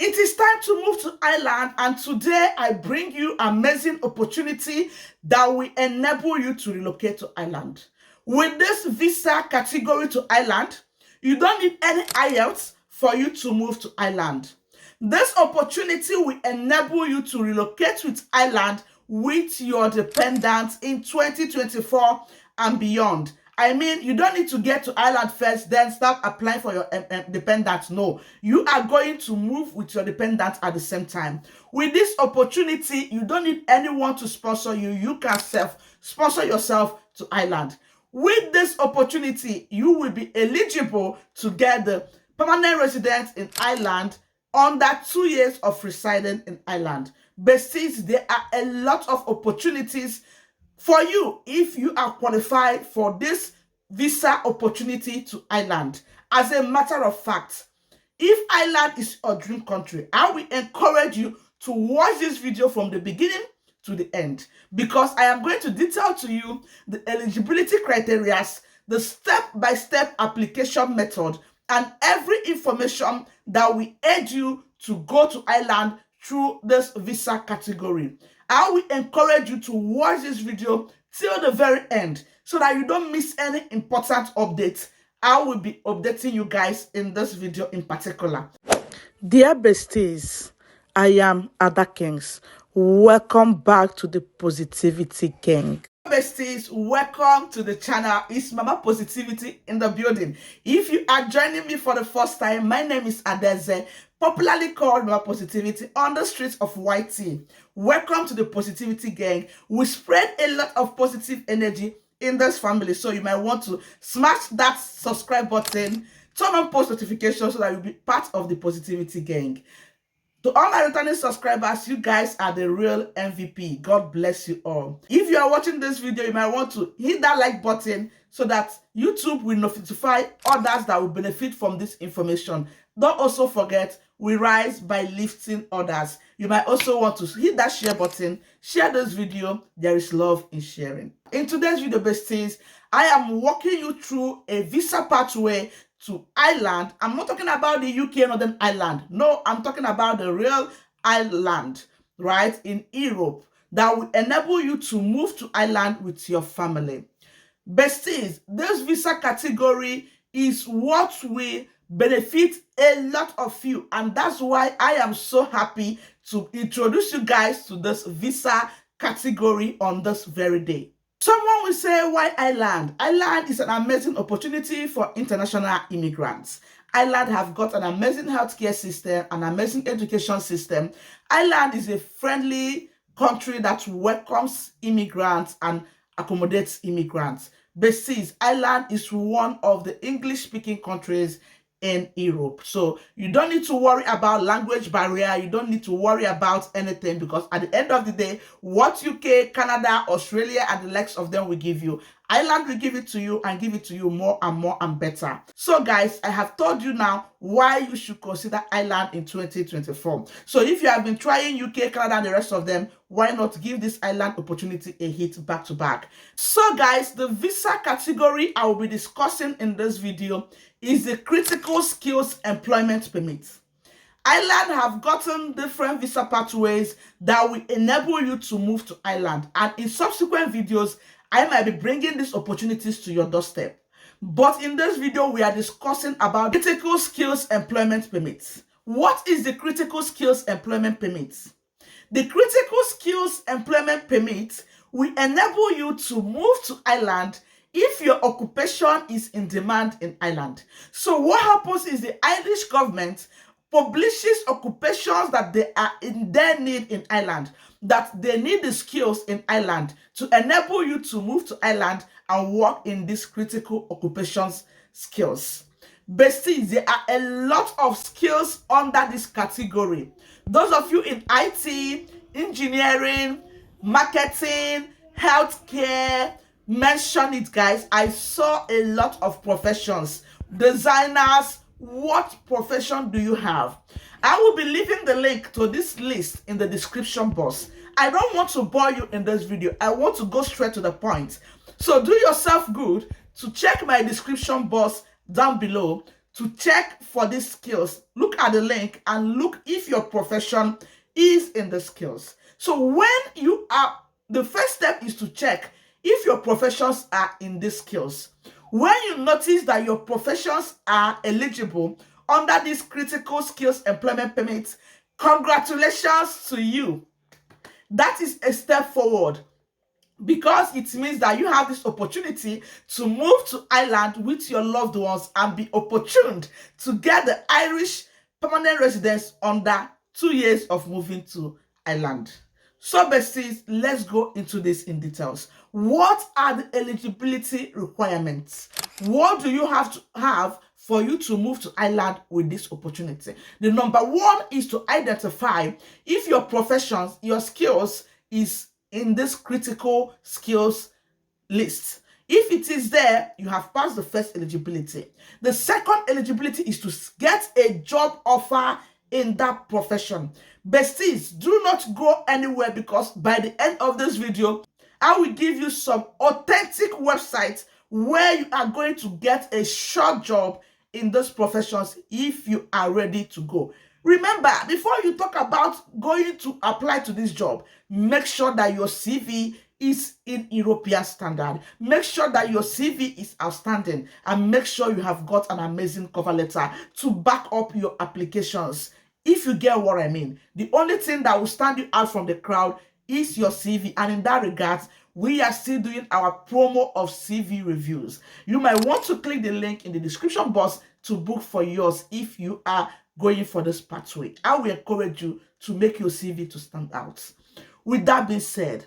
It is time to move to Ireland, and today I bring you an amazing opportunity that will enable you to relocate to Ireland. With this visa category to Ireland, you don't need any IELTS for you to move to Ireland. This opportunity will enable you to relocate with Ireland with your dependents in 2024 and beyond. I mean, you don't need to get to Ireland first, then start applying for your dependents. No, you are going to move with your dependents at the same time. With this opportunity, you don't need anyone to sponsor you. You can self-sponsor yourself to Ireland. With this opportunity, you will be eligible to get the permanent residence in Ireland under 2 years of residing in Ireland. But since there are a lot of opportunities for you if you are qualified for this visa opportunity to Ireland. As a matter of fact, if Ireland is your dream country, I will encourage you to watch this video from the beginning to the end, because I am going to detail to you the eligibility criteria, the step-by-step application method, and every information that will aid you to go to Ireland through this visa category. I will encourage you to watch this video till the very end so that you don't miss any important updates. I will be updating you guys in this video in particular. Dear besties, I am Ada Kings. Welcome back to the Positivity Gang. Besties, welcome to the channel. It's Mama Positivity in the building. If you are joining me for the first time, my name is Adeze, popularly called Mama Positivity on the streets of YT. Welcome to the Positivity Gang. We spread a lot of positive energy in this family, so you might want to smash that subscribe button, turn on post notifications so that you'll be part of the Positivity Gang. To all my returning subscribers, you guys are the real MVP. God bless you all. If you are watching this video, you might want to hit that like button so that YouTube will notify others that will benefit from this information. Don't also forget, we rise by lifting others. You might also want to hit that share button. Share this video. There is love in sharing. In today's video, besties, I am walking you through a visa pathway to Ireland. I'm not talking about the UK Northern Ireland. No, I'm talking about the real Ireland, right, in Europe, that will enable you to move to Ireland with your family. Besties, this visa category is what will benefit a lot of you, and that's why I am so happy to introduce you guys to this visa category on this very day. Someone will say, why Ireland? Ireland is an amazing opportunity for international immigrants. Ireland have got an amazing healthcare system, an amazing education system. Ireland is a friendly country that welcomes immigrants and accommodates immigrants. Besides, Ireland is one of the English-speaking countries in Europe. So you don't need to worry about language barrier. You don't need to worry about anything, because at the end of the day, what UK, Canada, Australia, and the likes of them will give you, Ireland will give it to you, and give it to you more and better. So guys, I have told you now why you should consider Ireland in 2024. So if you have been trying UK, Canada, and the rest of them, why not give this Ireland opportunity a hit back to back? So guys, the visa category I will be discussing in this video is the critical skills employment permit. Ireland have gotten different visa pathways that will enable you to move to Ireland, and in subsequent videos I might be bringing these opportunities to your doorstep. But in this video we are discussing about critical skills employment permits. What is the critical skills employment permit? The critical skills employment permit will enable you to move to Ireland if your occupation is in demand in Ireland. So what happens is the Irish government publishes occupations that they are in their need in Ireland, that they need the skills in Ireland to enable you to move to Ireland and work in these critical occupations skills. Besties, there are a lot of skills under this category. Those of you in IT, engineering, marketing, healthcare, mention it, guys. I saw a lot of professions. Designers, what profession do you have? I will be leaving the link to this list in the description box. I don't want to bore you in this video. I want to go straight to the point. So do yourself good to check my description box down below to check for these skills. Look at the link and look if your profession is in the skills. So when you are, the first step is to check if your professions are in these skills. When you notice that your professions are eligible under these critical skills employment permits, congratulations to you. That is a step forward, because it means that you have this opportunity to move to Ireland with your loved ones and be opportuned to get the Irish permanent residence under 2 years of moving to Ireland. So besties, let's go into this in details. What are the eligibility requirements? What do you have to have for you to move to Ireland with this opportunity? The number one is to identify if your professions, your skills is in this critical skills list. If it is there, you have passed the first eligibility. The second eligibility is to get a job offer in that profession. Besties, do not go anywhere, because by the end of this video, I will give you some authentic websites where you are going to get a short job in those professions if you are ready to go. Remember, before you talk about going to apply to this job, make sure that your CV is in European standard. Make sure that your CV is outstanding, and make sure you have got an amazing cover letter to back up your applications. If you get what I mean, the only thing that will stand you out from the crowd is your CV, and in that regard, we are still doing our promo of CV reviews. You might want to click the link in the description box to book for yours if you are going for this pathway. I will encourage you to make your CV to stand out. With that being said,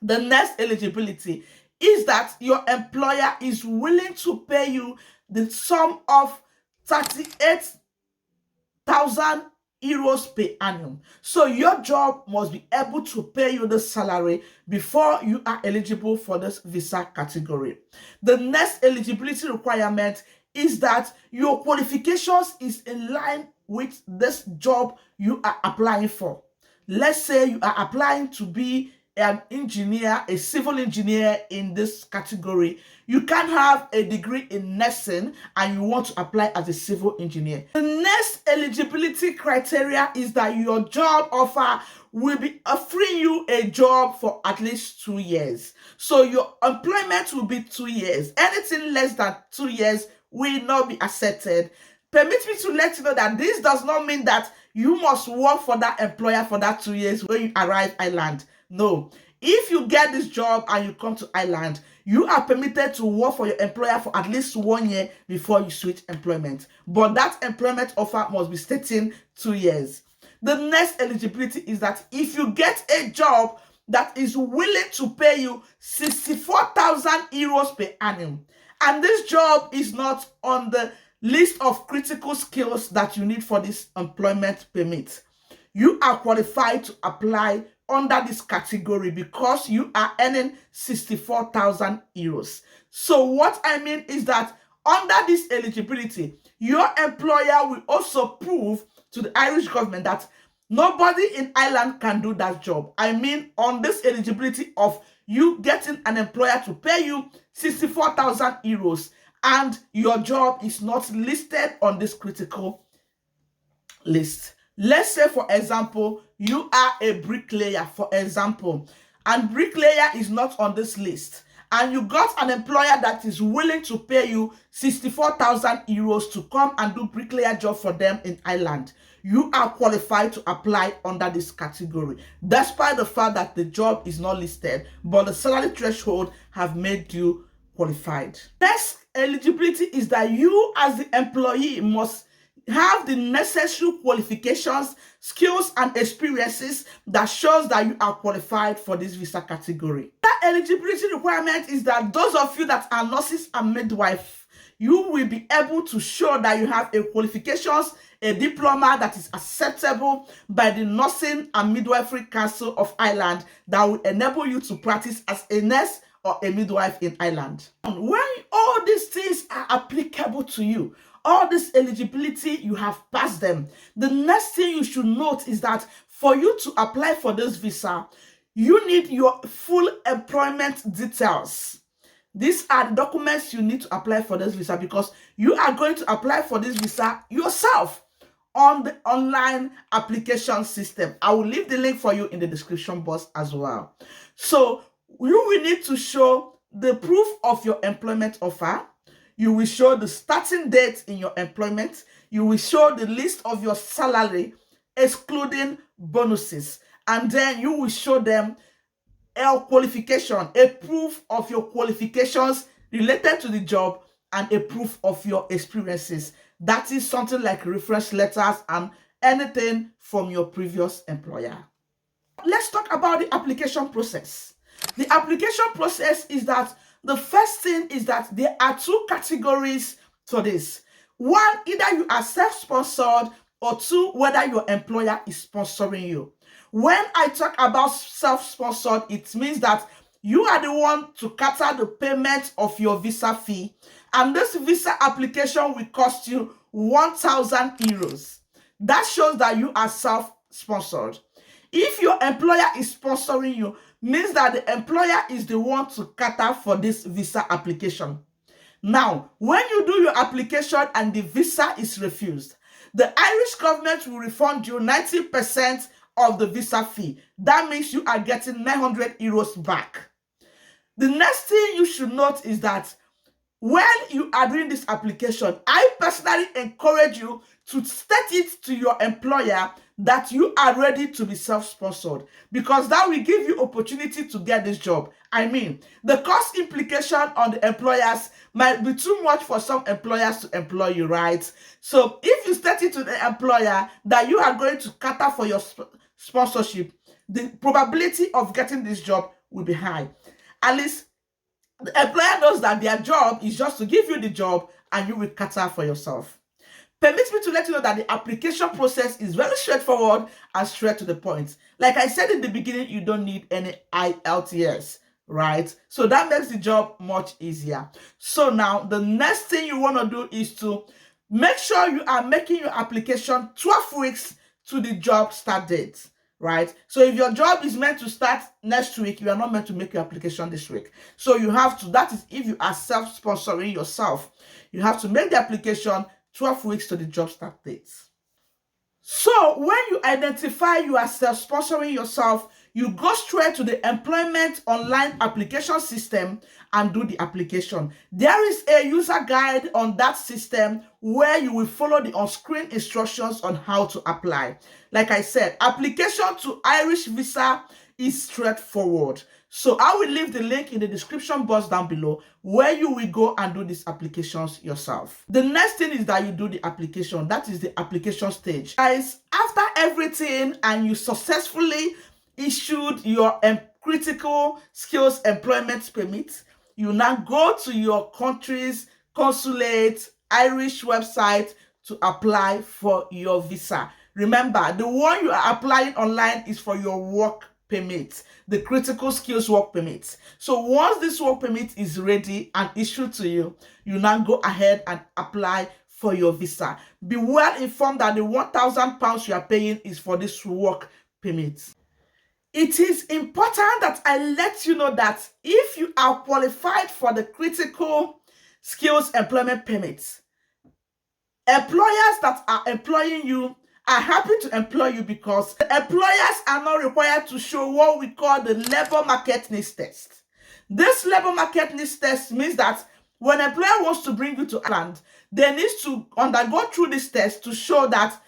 the next eligibility is that your employer is willing to pay you the sum of 38,000 euros per annum. So your job must be able to pay you the salary before you are eligible for this visa category. The next eligibility requirement is that your qualifications is in line with this job you are applying for. Let's say you are applying to be an engineer, a civil engineer in this category. You can have a degree in nursing and you want to apply as a civil engineer. The next eligibility criteria is that your job offer will be offering you a job for at least 2 years. So your employment will be 2 years. Anything less than 2 years will not be accepted. Permit me to let you know that this does not mean that you must work for that employer for that 2 years when you arrive Ireland. No. If you get this job and you come to Ireland, you are permitted to work for your employer for at least 1 year before you switch employment. But that employment offer must be stating 2 years. The next eligibility is that if you get a job that is willing to pay you 64,000 euros per annum, and this job is not on the list of critical skills that you need for this employment permit, you are qualified to apply under this category because you are earning 64,000 euros. So what I mean is that under this eligibility, your employer will also prove to the Irish government that nobody in Ireland can do that job. I mean, on this eligibility of you getting an employer to pay you 64,000 euros and your job is not listed on this critical list. Let's say, for example, you are a bricklayer, for example, and bricklayer is not on this list, and you got an employer that is willing to pay you 64,000 euros to come and do bricklayer job for them in Ireland. You are qualified to apply under this category, despite the fact that the job is not listed, but the salary threshold have made you qualified. Next eligibility is that you as the employee must have the necessary qualifications, skills, and experiences that shows that you are qualified for this visa category. That eligibility requirement is that those of you that are nurses and midwife, you will be able to show that you have a qualifications, a diploma that is acceptable by the Nursing and Midwifery Council of Ireland that will enable you to practice as a nurse or a midwife in Ireland. When all these things are applicable to you, all this eligibility, you have passed them, the next thing you should note is that for you to apply for this visa, you need your full employment details. These are the documents you need to apply for this visa, because you are going to apply for this visa yourself on the online application system. I will leave the link for you in the description box as well. So you will need to show the proof of your employment offer. You will show the starting date in your employment. You will show the list of your salary, excluding bonuses. And then you will show them a qualification, a proof of your qualifications related to the job, and a proof of your experiences. That is something like reference letters and anything from your previous employer. Let's talk about the application process. The application process is that the first thing is that there are two categories for this. One, either you are self-sponsored, or two, whether your employer is sponsoring you. When I talk about self-sponsored, it means that you are the one to cater the payment of your visa fee, and this visa application will cost you 1,000 euros. That shows that you are self-sponsored. If your employer is sponsoring you, means that the employer is the one to cater for this visa application. Now, when you do your application and the visa is refused, the Irish government will refund you 90% of the visa fee. That means you are getting 900 euros back. The next thing you should note is that when you are doing this application, I personally encourage you to state it to your employer that you are ready to be self-sponsored, because that will give you opportunity to get this job. I mean, the cost implication on the employers might be too much for some employers to employ you, right? So if you state it to the employer that you are going to cater for your sponsorship, the probability of getting this job will be high. At least the employer knows that their job is just to give you the job, and you will cater for yourself. Permit me to let you know that the application process is very straightforward and straight to the point. Like I said in the beginning, you don't need any IELTS, right? So that makes the job much easier. So now the next thing you want to do is to make sure you are making your application 12 weeks to the job start date. Right? So if your job is meant to start next week, you are not meant to make your application this week. So you have to, that is if you are self-sponsoring yourself, you have to make the application 12 weeks to the job start date. So when you identify you are self-sponsoring yourself, you go straight to the employment online application system and do the application. There is a user guide on that system where you will follow the on-screen instructions on how to apply. Like I said, application to Irish visa is straightforward. So I will leave the link in the description box down below where you will go and do these applications yourself. The next thing is that you do the application. That is the application stage. Guys, after everything and you successfully issued your critical skills employment permit, you now go to your country's consulate Irish website to apply for your visa. Remember, the one you are applying online is for your work permit, the critical skills work permit. So once this work permit is ready and issued to you, you now go ahead and apply for your visa. Be well informed that the £1,000 you are paying is for this work permit. It is important that I let you know that if you are qualified for the critical skills employment permit, employers that are employing you are happy to employ you because the employers are not required to show what we call the labor market needs test. This labor market needs test means that when an employer wants to bring you to Ireland, they need to undergo through this test to show that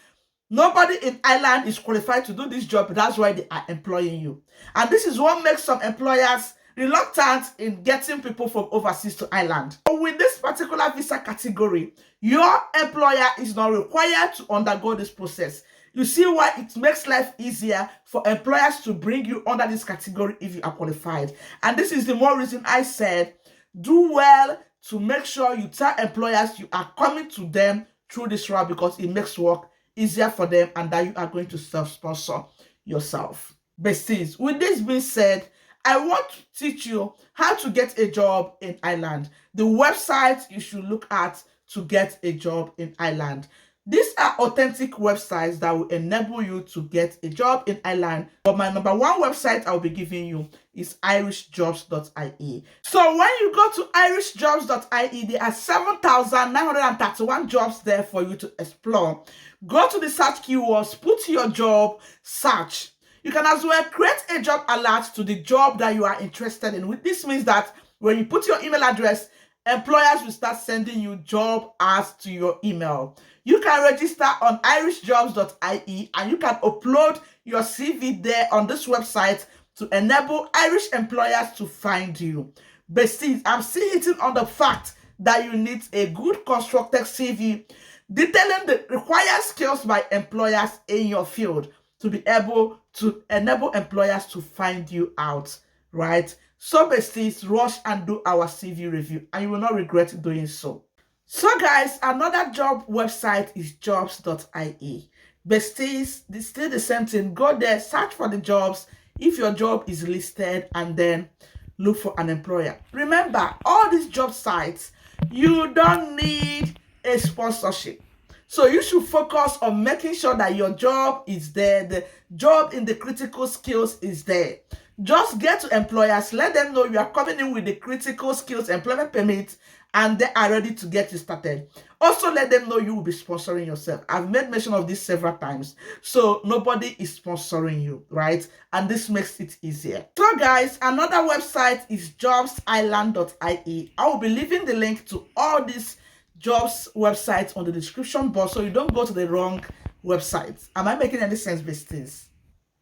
nobody in Ireland is qualified to do this job. That's why they are employing you. And this is what makes some employers reluctant in getting people from overseas to Ireland. But with this particular visa category, your employer is not required to undergo this process. You see why it makes life easier for employers to bring you under this category if you are qualified. And this is the more reason I said, do well to make sure you tell employers you are coming to them through this route, because it makes work easier for them and that you are going to self-sponsor yourself. Besties, with this being said, I want to teach you how to get a job in Ireland. The website you should look at to get a job in Ireland. These are authentic websites that will enable you to get a job in Ireland. But my number one website I'll be giving you is irishjobs.ie. So when you go to irishjobs.ie, there are 7,931 jobs there for you to explore. Go to the search keywords, put your job, search. You can as well create a job alert to the job that you are interested in. This means that when you put your email address, employers will start sending you job ads to your email. You can register on irishjobs.ie and you can upload your CV there on this website to enable Irish employers to find you. Besties, I'm still hitting on the fact that you need a good constructed CV detailing the required skills by employers in your field to be able to enable employers to find you out, right? So besties, rush and do our CV review and you will not regret doing so. So guys, another job website is jobs.ie. Besties, it's still the same thing. Go there, search for the jobs if your job is listed, and then look for an employer. Remember, all these job sites, you don't need a sponsorship. So you should focus on making sure that your job is there, the job in the critical skills is there. Just get to employers, let them know you are coming in with the critical skills employment permit and they are ready to get you started. Also, let them know you will be sponsoring yourself. I've made mention of this several times. So nobody is sponsoring you, right? And this makes it easier. So guys, another website is jobsisland.ie. I will be leaving the link to all these jobs websites on the description box so you don't go to the wrong websites. Am I making any sense, besties?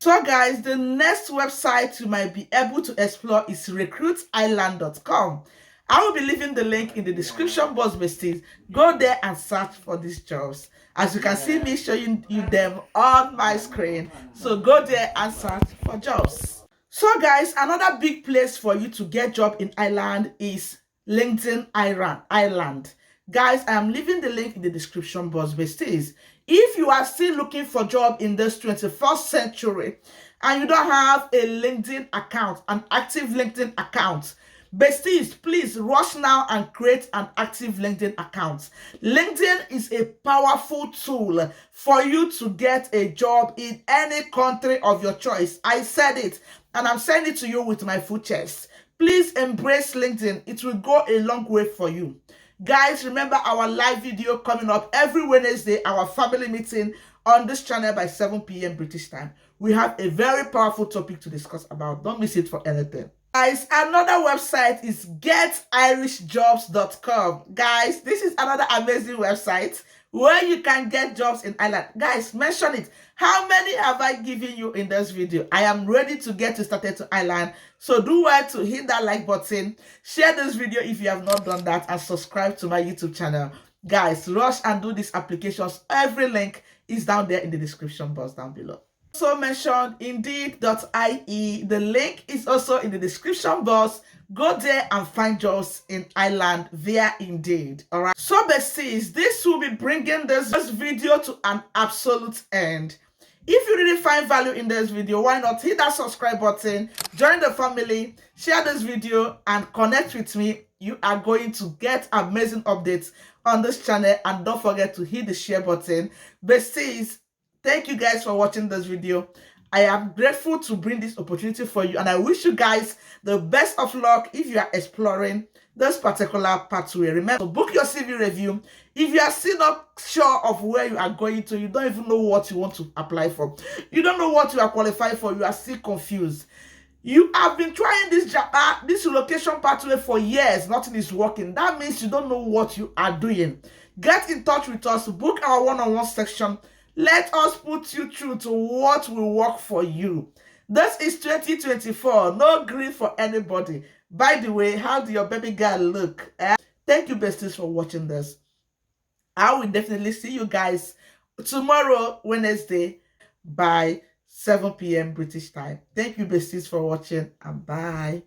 So guys, the next website you might be able to explore is recruitireland.com. I will be leaving the link in the description box, besties. Go there and search for these jobs. As you can see me showing you them on my screen. So go there and search for jobs. So guys, another big place for you to get job in Ireland is LinkedIn Ireland. Guys, I am leaving the link in the description box, besties. If you are still looking for a job in this 21st century and you don't have a LinkedIn account, an active LinkedIn account, besties, please rush now and create an active LinkedIn account. LinkedIn is a powerful tool for you to get a job in any country of your choice. I said it and I'm saying it to you with my full chest. Please embrace LinkedIn. It will go a long way for you. Guys, remember our live video coming up every Wednesday, our family meeting on this channel by 7 p.m. British time. We have a very powerful topic to discuss about. Don't miss it for anything. Guys, another website is getirishjobs.com. Guys, this is another amazing website where you can get jobs in Ireland. Guys, mention it. How many have I given you in this video? I am ready to get you started to Ireland. So do well to hit that like button, share this video if you have not done that, and subscribe to my YouTube channel. Guys, rush and do these applications. Every link is down there in the description box down below. Also mentioned indeed.ie. The link is also in the description box. Go there and find jobs in Ireland via Indeed. All right. So besties, this will be bringing this video to an absolute end. If you really find value in this video, why not hit that subscribe button, join the family, share this video, and connect with me. You are going to get amazing updates on this channel, and don't forget to hit the share button. Besties, thank you guys for watching this video. I am grateful to bring this opportunity for you, and I wish you guys the best of luck if you are exploring this particular pathway. Remember to book your CV review. If you are still not sure of where you are going to, you don't even know what you want to apply for, you don't know what you are qualified for, you are still confused, you have been trying this relocation pathway for years, nothing is working, that means you don't know what you are doing. Get in touch with us, book our one-on-one section. Let us put you through to what will work for you. This is 2024. No grief for anybody. By the way, how do your baby girl look? Thank you, besties, for watching this. I will definitely see you guys tomorrow, Wednesday, by 7 p.m. British time. Thank you, besties, for watching, and bye.